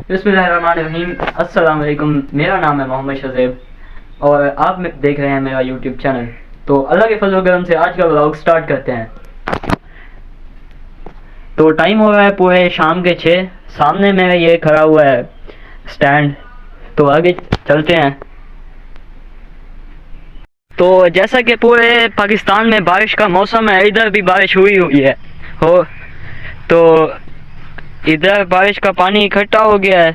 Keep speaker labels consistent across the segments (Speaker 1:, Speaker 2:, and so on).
Speaker 1: बिस्मिल्लाहिर्रहमानिर्रहीम। अस्सलाम वालेकुम। मेरा नाम है मोहम्मद शज़ेब और आप देख रहे हैं मेरा यूट्यूब चैनल। तो अल्लाह के फजल करम से आज का व्लॉग स्टार्ट करते हैं। तो टाइम हो रहा है पूरे शाम के 6। सामने मेरा ये खड़ा हुआ है स्टैंड। तो आगे चलते हैं। तो जैसा कि पूरे पाकिस्तान में बारिश का मौसम है, इधर भी बारिश हुई है तो इधर बारिश का पानी इकट्ठा हो गया है।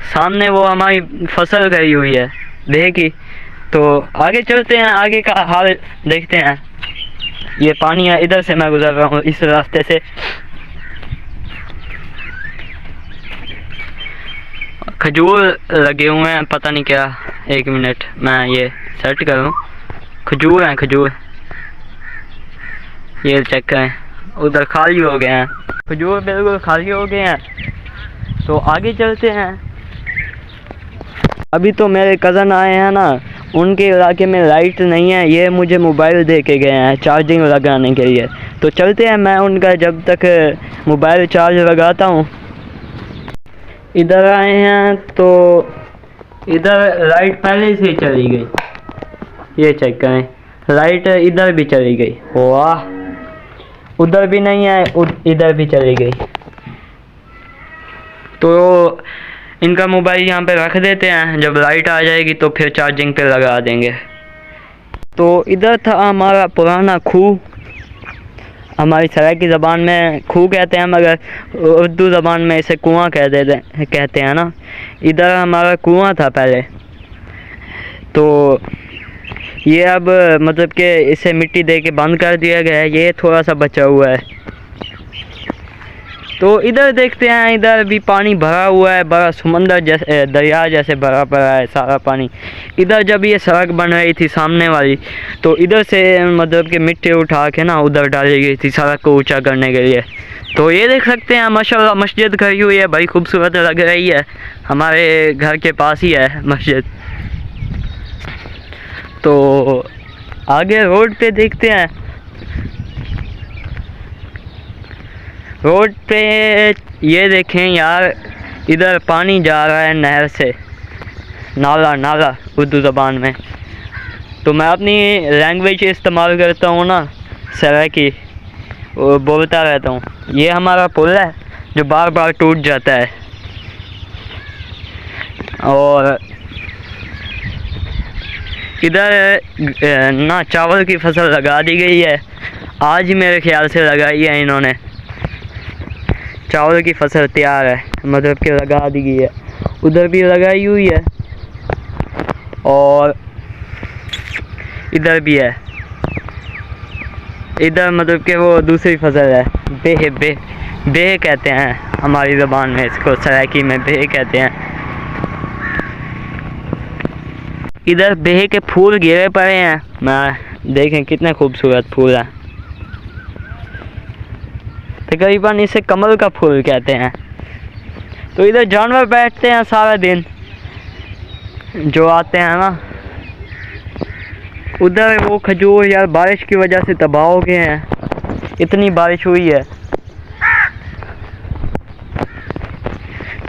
Speaker 1: सामने वो हमारी फसल गई हुई है देखी। तो आगे चलते हैं, आगे का हाल देखते हैं। ये पानी है, इधर से मैं गुजर रहा हूँ इस रास्ते से। खजूर लगे हुए हैं, पता नहीं क्या। एक मिनट मैं ये सेट करूँ। खजूर हैं, खजूर ये चेक करें। उधर खाली हो गए हैं, खजूर बिल्कुल खाली हो गए हैं। तो आगे चलते हैं। अभी तो मेरे कज़न आए हैं ना, उनके इलाके में लाइट नहीं है। ये मुझे मोबाइल दे के गए हैं चार्जिंग लगाने के लिए। तो चलते हैं, मैं उनका जब तक मोबाइल चार्ज लगाता हूँ। इधर आए हैं तो इधर लाइट पहले से ही चली गई। ये चेक करें, लाइट इधर भी चली गई। वाह, उधर भी नहीं है, इधर भी चली गई। तो इनका मोबाइल यहाँ पे रख देते हैं, जब लाइट आ जाएगी तो फिर चार्जिंग पे लगा देंगे। तो इधर था हमारा पुराना खूह। हमारी सराइकी ज़बान में खूह कहते हैं, मगर उर्दू ज़बान में इसे कुआं कहते हैं ना। इधर हमारा कुआं था पहले। तो ये अब मतलब कि इसे मिट्टी दे के बंद कर दिया गया है। ये थोड़ा सा बचा हुआ है। तो इधर देखते हैं, इधर भी पानी भरा हुआ है, बड़ा समंदर जैसे, दरिया जैसे भरा पड़ा है सारा पानी। इधर जब ये सड़क बन रही थी सामने वाली, तो इधर से मतलब कि मिट्टी उठा के ना उधर डाली गई थी सड़क को ऊंचा करने के लिए। तो ये देख सकते हैं, माशाल्लाह मस्जिद खड़ी हुई है, बड़ी खूबसूरत लग रही है। हमारे घर के पास ही है मस्जिद। तो आगे रोड पे देखते हैं। रोड पे ये देखें यार, इधर पानी जा रहा है नहर से, नाला उर्दू ज़बान में। तो मैं अपनी लैंग्वेज इस्तेमाल करता हूँ ना, सराइकी, बोलता रहता हूँ। ये हमारा पुल है जो बार बार टूट जाता है। और इधर ना चावल की फसल लगा दी गई है। आज ही मेरे ख्याल से लगाई है इन्होंने। चावल की फसल तैयार है, मतलब कि लगा दी गई है। उधर भी लगाई हुई है और इधर भी है। इधर मतलब कि वो दूसरी फसल है, बेह कहते हैं हमारी ज़बान में इसको, सराइकी में बेह कहते हैं। इधर बेह के फूल गिरे पड़े हैं, मैं देखें कितने खूबसूरत फूल हैं। तकरीबन इसे कमल का फूल कहते हैं। तो इधर जानवर बैठते हैं सारा दिन जो आते हैं ना। उधर वो खजूर यार बारिश की वजह से तबाह हो गए हैं, इतनी बारिश हुई है।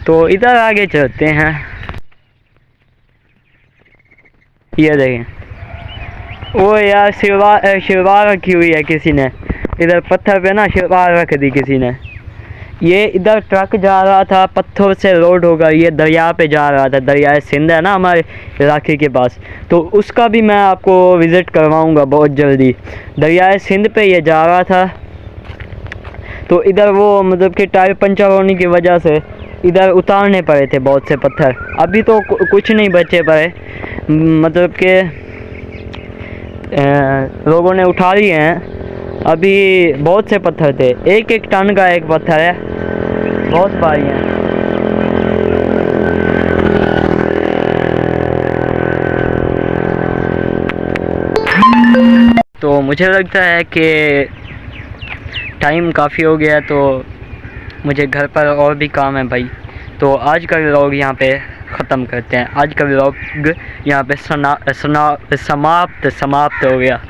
Speaker 1: तो इधर आगे चलते हैं। ये देखें, वो यार शिलवार रखी हुई है किसी ने। इधर पत्थर पे ना शिलवार रख दी किसी ने। ये इधर ट्रक जा रहा था, पत्थर से लोड होगा, ये दरिया पे जा रहा था। दरिया सिंध है ना हमारे इलाके के पास, तो उसका भी मैं आपको विज़िट करवाऊंगा बहुत जल्दी। दरिया सिंध पे ये जा रहा था। तो इधर वो मतलब कि टायर पंचर होने की वजह से इधर उतारने पड़े थे बहुत से पत्थर। अभी तो कुछ नहीं बचे पड़े, मतलब कि लोगों ने उठा लिए हैं। अभी बहुत से पत्थर थे, एक टन का एक पत्थर है, बहुत भारी हैं। तो मुझे लगता है कि टाइम काफ़ी हो गया, तो मुझे घर पर और भी काम है भाई। तो आज का व्लॉग यहाँ पे ख़त्म करते हैं। आज का व्लॉग यहाँ पे समाप्त हो गया।